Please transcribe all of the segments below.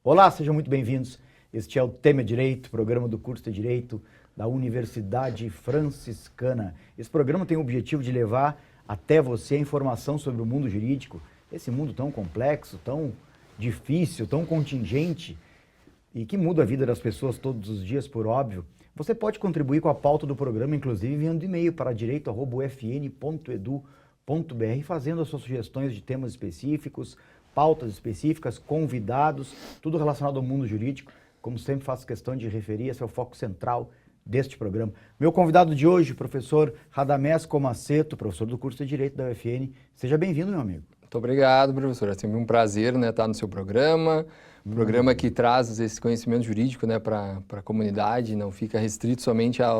Olá, sejam muito bem-vindos. Este é o Tema Direito, programa do curso de Direito da Universidade Franciscana. Esse programa tem o objetivo de levar até você a informação sobre o mundo jurídico, esse mundo tão complexo, tão difícil, tão contingente e que muda a vida das pessoas todos os dias, por óbvio. Você pode contribuir com a pauta do programa, inclusive enviando e-mail para direito@ufn.edu.br, fazendo as suas sugestões de temas específicos, pautas específicas, convidados, tudo relacionado ao mundo jurídico. Como sempre, faço questão de referir, esse é o foco central deste programa. Meu convidado de hoje, professor Radamés Comaceto, professor do curso de Direito da UFN. Seja bem-vindo, meu amigo. Muito obrigado, professor. É sempre um prazer, estar no seu programa. Um programa que traz esse conhecimento jurídico, para a comunidade, não fica restrito somente a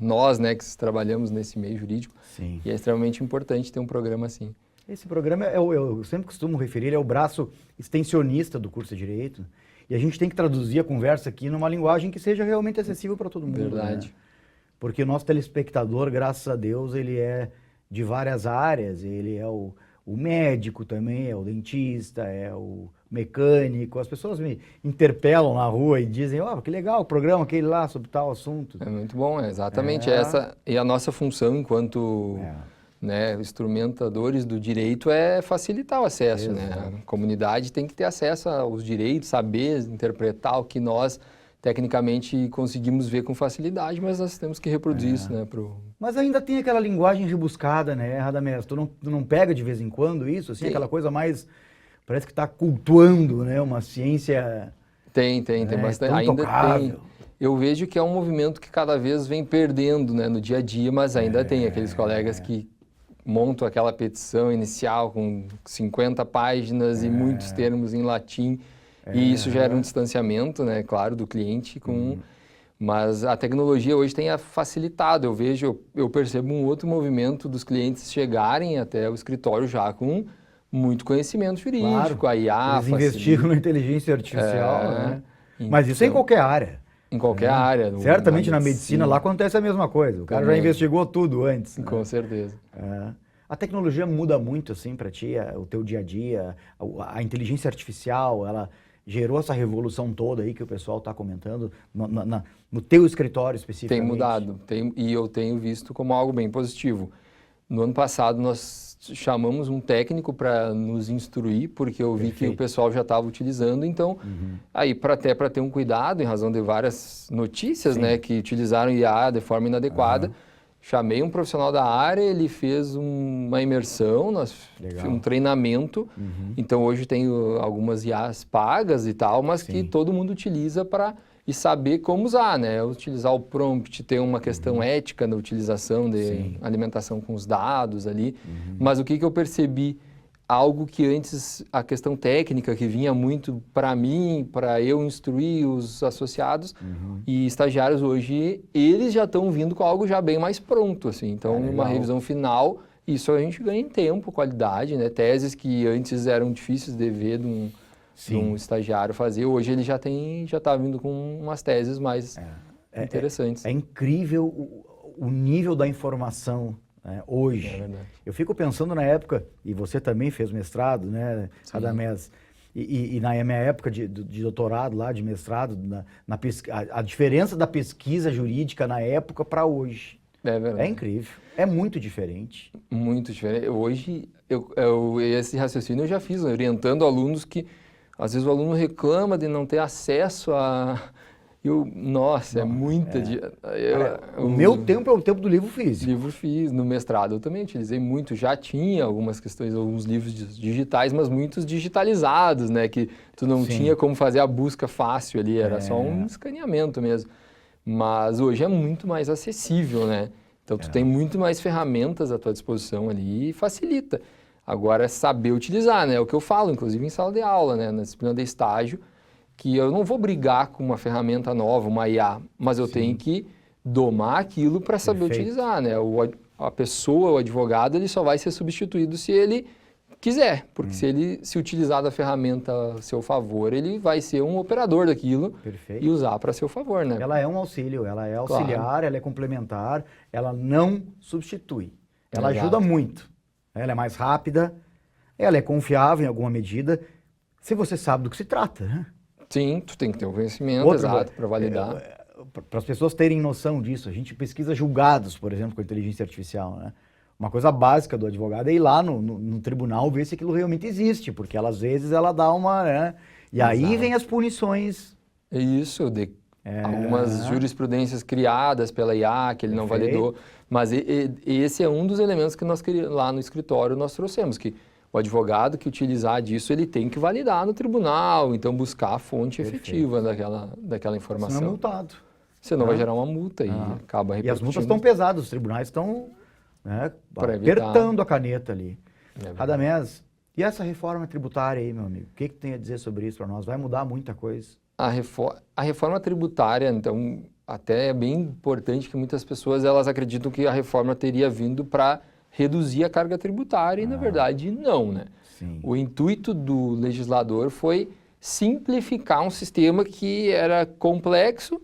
nós, que trabalhamos nesse meio jurídico. Sim. E é extremamente importante ter um programa assim. Esse programa, eu sempre costumo referir, ele é o braço extensionista do curso de Direito. E a gente tem que traduzir a conversa aqui numa linguagem que seja realmente acessível para todo mundo. Verdade. Né? Porque o nosso telespectador, graças a Deus, ele é de várias áreas. Ele é o médico também, é o dentista, é o mecânico. As pessoas me interpelam na rua e dizem, que legal o programa, aquele lá, sobre tal assunto. É muito bom, exatamente essa. E a nossa função enquanto instrumentadores do direito é facilitar o acesso. A comunidade tem que ter acesso aos direitos, saber interpretar o que nós tecnicamente conseguimos ver com facilidade, mas nós temos que reproduzir isso, Mas ainda tem aquela linguagem rebuscada, Radamés? Tu não pega de vez em quando isso, assim, aquela coisa mais... Parece que está cultuando, uma ciência... Tem bastante. Ainda tem. Eu vejo que é um movimento que cada vez vem perdendo, no dia a dia, mas ainda tem aqueles colegas que montam aquela petição inicial com 50 páginas e muitos termos em latim. E isso gera um distanciamento, claro, do cliente Mas a tecnologia hoje tem facilitado. Eu percebo um outro movimento dos clientes chegarem até o escritório já com muito conhecimento jurídico, claro, a IA... Eles investiram na inteligência artificial, Mas isso então, em qualquer área. Em qualquer área. Certamente na medicina lá acontece a mesma coisa. O cara já investigou tudo antes. Com certeza. A tecnologia muda muito, assim, para ti, o teu dia a dia, a inteligência artificial, ela gerou essa revolução toda aí que o pessoal está comentando no teu escritório especificamente? Tem mudado, e eu tenho visto como algo bem positivo. No ano passado nós chamamos um técnico para nos instruir, porque eu vi que o pessoal já estava utilizando, então, aí para ter um cuidado, em razão de várias notícias, que utilizaram IA de forma inadequada, chamei um profissional da área, ele fez uma imersão, um treinamento, então hoje tenho algumas IAs pagas e tal, mas que todo mundo utiliza e saber como usar, utilizar o prompt, ter uma questão ética na utilização de alimentação com os dados ali, mas o que eu percebi, algo que antes, a questão técnica que vinha muito para mim, para eu instruir os associados e estagiários hoje, eles já estão vindo com algo já bem mais pronto, assim, então uma revisão final, isso a gente ganha em tempo, qualidade, teses que antes eram difíceis de ver de um estagiário fazer, hoje ele já está vindo com umas teses mais interessantes. É incrível o nível da informação hoje. É verdade. Eu fico pensando na época, e você também fez mestrado, Radamés, e na minha época de doutorado lá, de mestrado, a diferença da pesquisa jurídica na época para hoje. É verdade. É incrível, é muito diferente. Muito diferente. Hoje, esse raciocínio eu já fiz, orientando alunos que às vezes o aluno reclama de não ter acesso a... é muita... O meu tempo é o tempo do livro físico. No mestrado eu também utilizei muito, já tinha algumas questões, alguns livros digitais, mas muitos digitalizados, que tu não tinha como fazer a busca fácil ali, era só um escaneamento mesmo. Mas hoje é muito mais acessível, Então tu tem muito mais ferramentas à tua disposição ali e facilita. Agora é saber utilizar, é o que eu falo, inclusive em sala de aula, na disciplina de estágio, que eu não vou brigar com uma ferramenta nova, uma IA, mas eu tenho que domar aquilo para saber utilizar, A pessoa, o advogado, ele só vai ser substituído se ele quiser, porque se ele se utilizar da ferramenta a seu favor, ele vai ser um operador daquilo e usar para seu favor, Ela é um auxílio, ela é auxiliar, ela é complementar, ela não substitui. Ela ajuda muito. Ela é mais rápida, ela é confiável em alguma medida, se você sabe do que se trata, Sim, tu tem que ter um conhecimento exato para validar. Para as pessoas terem noção disso, a gente pesquisa julgados, por exemplo, com inteligência artificial, né? Uma coisa básica do advogado é ir lá no tribunal ver se aquilo realmente existe, porque ela, às vezes ela dá uma... Né? E aí vem as punições. Isso, algumas jurisprudências criadas pela IA, que ele não validou. Mas esse é um dos elementos que nós lá no escritório nós trouxemos, que o advogado que utilizar disso, ele tem que validar no tribunal, então buscar a fonte efetiva daquela informação. Senão é multado. Senão vai gerar uma multa e acaba repercutindo. E as multas estão pesadas, os tribunais estão apertando a caneta ali. Radamés, e essa reforma tributária aí, meu amigo? O que tem a dizer sobre isso para nós? Vai mudar muita coisa? A reforma tributária, então, até é bem importante que muitas pessoas elas acreditam que a reforma teria vindo para reduzir a carga tributária e, na verdade, não, né? Sim. O intuito do legislador foi simplificar um sistema que era complexo.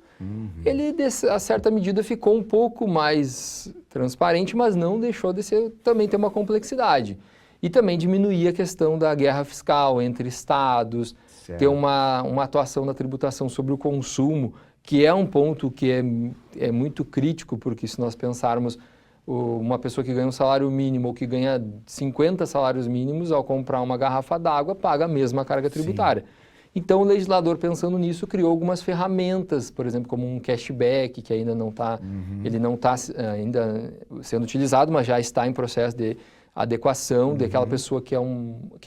Ele, a certa medida, ficou um pouco mais transparente, mas não deixou de também ter uma complexidade. E também diminuir a questão da guerra fiscal entre estados, ter uma atuação da tributação sobre o consumo, que é um ponto que é muito crítico, porque se nós pensarmos uma pessoa que ganha um salário mínimo ou que ganha 50 salários mínimos, ao comprar uma garrafa d'água, paga a mesma carga tributária. Sim. Então, o legislador, pensando nisso, criou algumas ferramentas, por exemplo, como um cashback, que ainda não está ele não está ainda sendo utilizado, mas já está em processo de adequação daquela pessoa que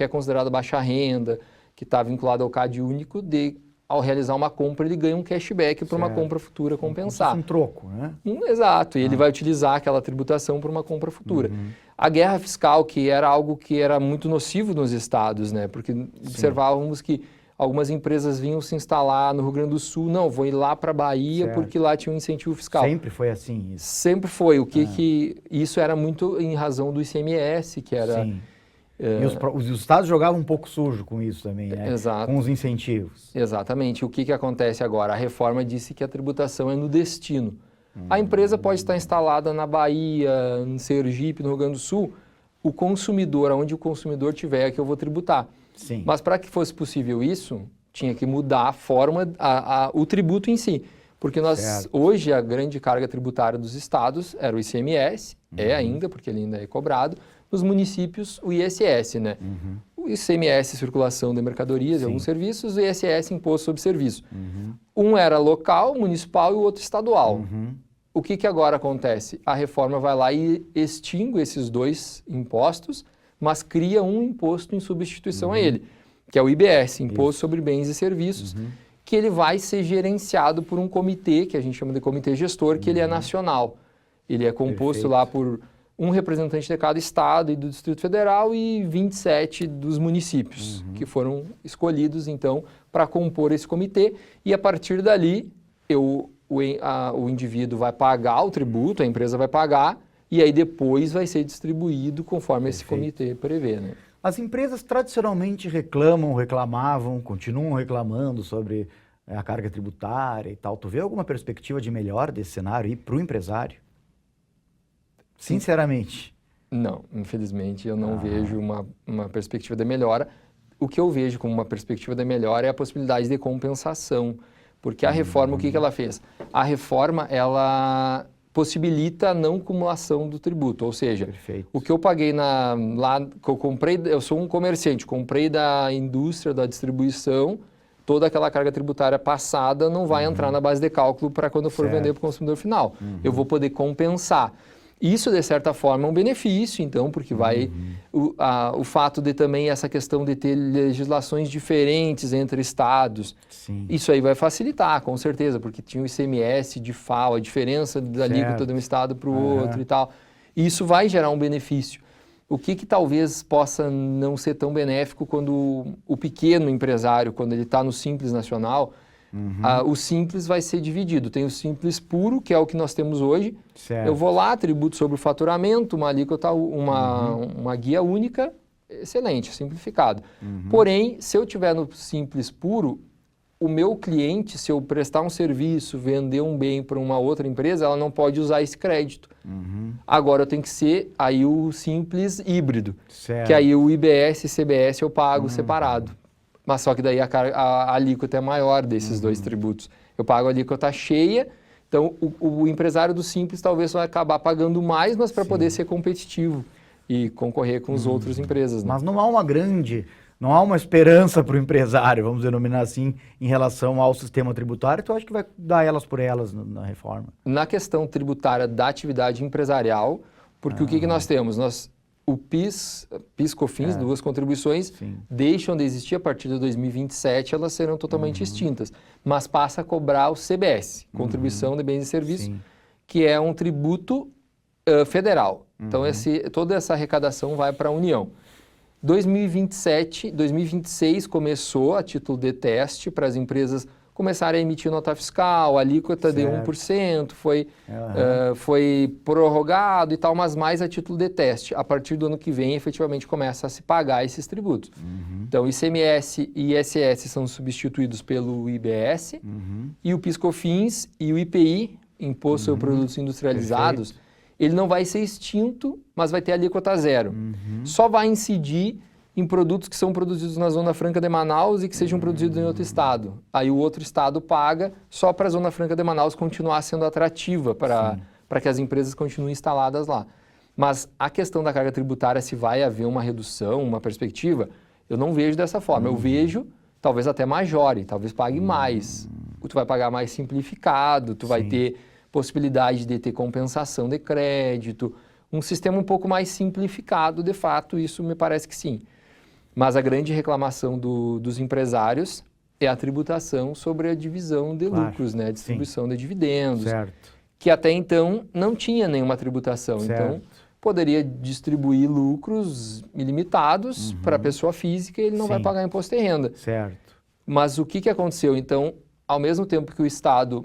é considerada baixa renda, que está vinculada ao CAD único, ao realizar uma compra, ele ganha um cashback para uma compra futura compensar. Um troco, né? Exato, e ele vai utilizar aquela tributação para uma compra futura. A guerra fiscal, que era algo que era muito nocivo nos estados, né? Porque observávamos que algumas empresas vinham se instalar no Rio Grande do Sul, não, vou ir lá para a Bahia porque lá tinha um incentivo fiscal. Sempre foi assim isso? Sempre foi. Isso era muito em razão do ICMS, que era... Sim. E os estados jogavam um pouco sujo com isso também, né? Exato. Com os incentivos. Exatamente. O que acontece agora? A reforma disse que a tributação é no destino. A empresa pode estar instalada na Bahia, em Sergipe, no Rio Grande do Sul. O consumidor, onde o consumidor tiver, é que eu vou tributar. Sim. Mas para que fosse possível isso, tinha que mudar a forma, o tributo em si. Porque hoje a grande carga tributária dos estados era o ICMS, ainda, porque ele ainda é cobrado. Nos municípios, o ISS, né? O ICMS, circulação de mercadorias e alguns serviços, o ISS, imposto sobre serviço. Um era local, municipal e o outro estadual. O que agora acontece? A reforma vai lá e extingue esses dois impostos, mas cria um imposto em substituição a ele, que é o IBS, Imposto sobre Bens e Serviços, que ele vai ser gerenciado por um comitê, que a gente chama de comitê gestor, que ele é nacional. Ele é composto lá por um representante de cada estado e do Distrito Federal e 27 dos municípios, que foram escolhidos, então, para compor esse comitê. E, a partir dali, o indivíduo vai pagar o tributo, a empresa vai pagar, e aí depois vai ser distribuído conforme esse comitê prevê, né? As empresas tradicionalmente reclamavam, continuam reclamando sobre a carga tributária e tal. Tu vê alguma perspectiva de melhor desse cenário aí para o empresário? Sinceramente. Não, infelizmente eu não vejo uma perspectiva de melhora. O que eu vejo como uma perspectiva de melhora é a possibilidade de compensação. Porque a reforma, o que ela fez? A reforma, ela possibilita a não acumulação do tributo. Ou seja, o que eu paguei que eu comprei, eu sou um comerciante, comprei da indústria, da distribuição, toda aquela carga tributária passada não vai entrar na base de cálculo para quando eu for vender para o consumidor final. Eu vou poder compensar. Isso, de certa forma, é um benefício, então, porque vai... O fato de também essa questão de ter legislações diferentes entre estados, isso aí vai facilitar, com certeza, porque tinha o ICMS de FAO, a diferença da alíquota de um estado para o outro e tal. E isso vai gerar um benefício. O que talvez possa não ser tão benéfico quando o pequeno empresário, quando ele está no Simples Nacional... o Simples vai ser dividido. Tem o Simples puro, que é o que nós temos hoje. Eu vou lá, tributo sobre o faturamento, uma alíquota, uma guia única, excelente, simplificado. Porém, se eu tiver no Simples puro, o meu cliente, se eu prestar um serviço, vender um bem para uma outra empresa, ela não pode usar esse crédito. Agora eu tenho que ser aí o Simples híbrido, que aí o IBS e CBS eu pago separado. mas só que daí a alíquota é maior desses dois tributos. Eu pago a alíquota cheia, então o empresário do Simples talvez vai acabar pagando mais, mas para poder ser competitivo e concorrer com as outras empresas. Né? Mas não há uma esperança para o empresário, vamos denominar assim, em relação ao sistema tributário, então acho que vai dar elas por elas na reforma. Na questão tributária da atividade empresarial, porque o que nós temos? O PIS, COFINS, duas contribuições, deixam de existir a partir de 2027, elas serão totalmente extintas, mas passa a cobrar o CBS, Contribuição de Bens e Serviços, que é um tributo federal. Então, toda essa arrecadação vai para a União. 2026 começou a título de teste para as empresas começarem a emitir nota fiscal, a alíquota de 1%, foi prorrogado e tal, mas mais a título de teste. A partir do ano que vem, efetivamente, começa a se pagar esses tributos. Então, ICMS e ISS são substituídos pelo IBS, e o PIS/COFINS e o IPI, Imposto sobre Produtos Industrializados, ele não vai ser extinto, mas vai ter alíquota zero. Só vai incidir em produtos que são produzidos na Zona Franca de Manaus e que sejam produzidos em outro estado. Aí o outro estado paga só para a Zona Franca de Manaus continuar sendo atrativa para que as empresas continuem instaladas lá. Mas a questão da carga tributária, se vai haver uma redução, uma perspectiva, eu não vejo dessa forma. Eu vejo, talvez até majore, talvez pague mais. Tu vai pagar mais simplificado, tu vai ter possibilidade de ter compensação de crédito, um sistema um pouco mais simplificado, de fato, isso me parece que sim. Mas a grande reclamação dos empresários é a tributação sobre a divisão de lucros, né? A distribuição de dividendos, que até então não tinha nenhuma tributação. Então, poderia distribuir lucros ilimitados para a pessoa física e ele não vai pagar imposto de renda. Mas o que aconteceu? Então, ao mesmo tempo que o Estado,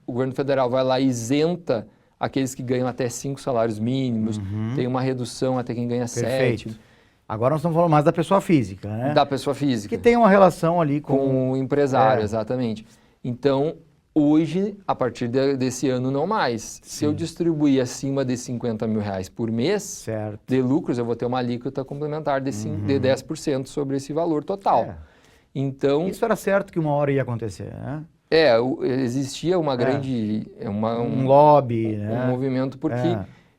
o governo federal vai lá e isenta aqueles que ganham até 5 salários mínimos, tem uma redução até quem ganha 7. Agora nós estamos falando mais da pessoa física, né? Da pessoa física. Que tem uma relação ali com o empresário, exatamente. Então, hoje, a partir desse ano, não mais. Se eu distribuir acima de 50 mil reais por mês de lucros, eu vou ter uma alíquota complementar de 10% sobre esse valor total. Então, isso era certo que uma hora ia acontecer, né? Existia uma grande... um lobby, né? Um movimento, porque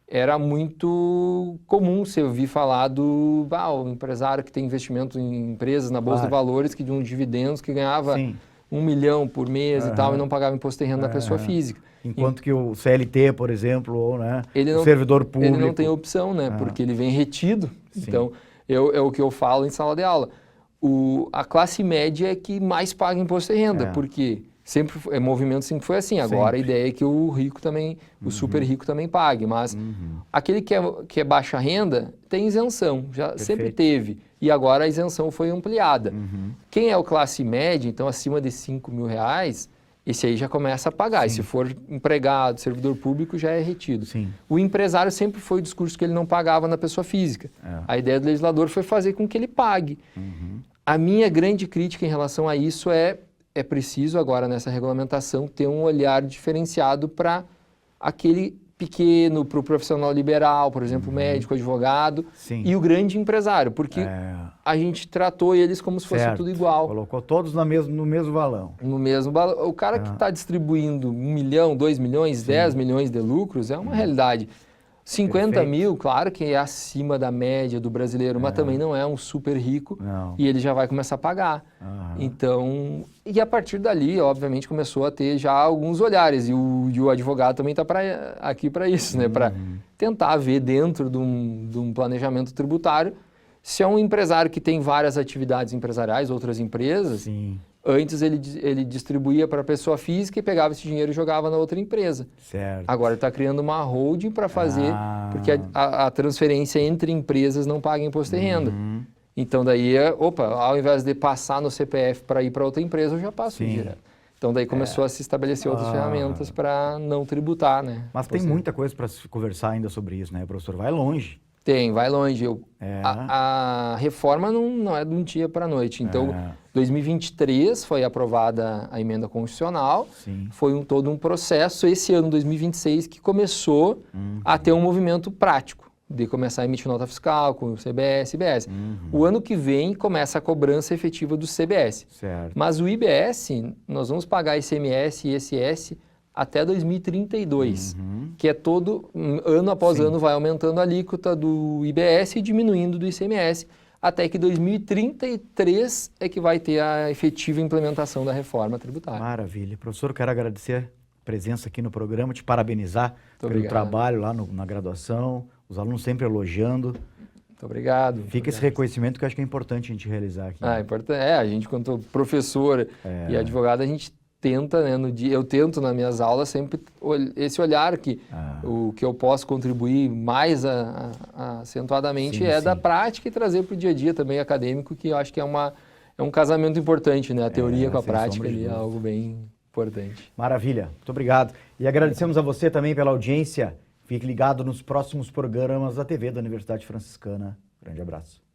era muito comum você ouvir falar do o empresário que tem investimento em empresas na Bolsa de Valores, que de um dividendos que ganhava 1 milhão por mês e tal, e não pagava imposto de renda da pessoa física. Enquanto que o CLT, por exemplo, ou o servidor público... Ele não tem opção, né? Porque ele vem retido. Então, é o que eu falo em sala de aula. A classe média é que mais paga imposto de renda, porque... movimento sempre foi assim. Agora a ideia é que o rico também, o super rico também pague, mas aquele que é baixa renda tem isenção, sempre teve, e agora a isenção foi ampliada. Quem é o classe média, então acima de 5 mil reais, esse aí já começa a pagar, e se for empregado, servidor público, já é retido. O empresário sempre foi o discurso que ele não pagava na pessoa física. A ideia do legislador foi fazer com que ele pague. A minha grande crítica em relação a isso é preciso agora, nessa regulamentação, ter um olhar diferenciado para aquele pequeno, para o profissional liberal, por exemplo, médico, advogado, e o grande empresário, porque a gente tratou eles como se fosse tudo igual. Colocou todos no mesmo balão. No mesmo balão. O cara que está distribuindo 1 milhão, 2 milhões, 10 milhões de lucros, é uma realidade. 50 mil, claro que é acima da média do brasileiro, mas também não é um super rico e ele já vai começar a pagar. Então, e a partir dali, obviamente, começou a ter já alguns olhares e o advogado também está aqui para isso, né? Para tentar ver dentro de um planejamento tributário se é um empresário que tem várias atividades empresariais, outras empresas. Antes ele distribuía para a pessoa física e pegava esse dinheiro e jogava na outra empresa. Agora ele está criando uma holding para fazer, porque a transferência entre empresas não paga imposto de renda. Então daí, ao invés de passar no CPF para ir para outra empresa, eu já passo direto. Então daí começou a se estabelecer outras ferramentas para não tributar, né? Mas tem muita coisa para se conversar ainda sobre isso, né, professor? Vai longe. Vai longe. A reforma não é de um dia para a noite. Então, 2023 foi aprovada a emenda constitucional, foi todo um processo. Esse ano, 2026, que começou a ter um movimento prático. de começar a emitir nota fiscal com o CBS, IBS. O ano que vem começa a cobrança efetiva do CBS. Certo. Mas o IBS, nós vamos pagar ICMS e ISS até 2032, que é todo, ano após ano, vai aumentando a alíquota do IBS e diminuindo do ICMS, até que 2033 é que vai ter a efetiva implementação da reforma tributária. Maravilha. Professor, quero agradecer a presença aqui no programa, te parabenizar pelo trabalho lá na graduação, os alunos sempre elogiando. Muito obrigado. Fica esse reconhecimento que eu acho que é importante a gente realizar aqui. É importante. A gente, quanto professor e advogado, a gente tenta, né, eu tento nas minhas aulas sempre esse olhar que o que eu posso contribuir mais acentuadamente da prática e trazer para o dia a dia também acadêmico, que eu acho que é um casamento importante, né? A teoria com a prática ali é algo bem importante. Maravilha, muito obrigado. E agradecemos a você também pela audiência. Fique ligado nos próximos programas da TV da Universidade Franciscana. Grande abraço.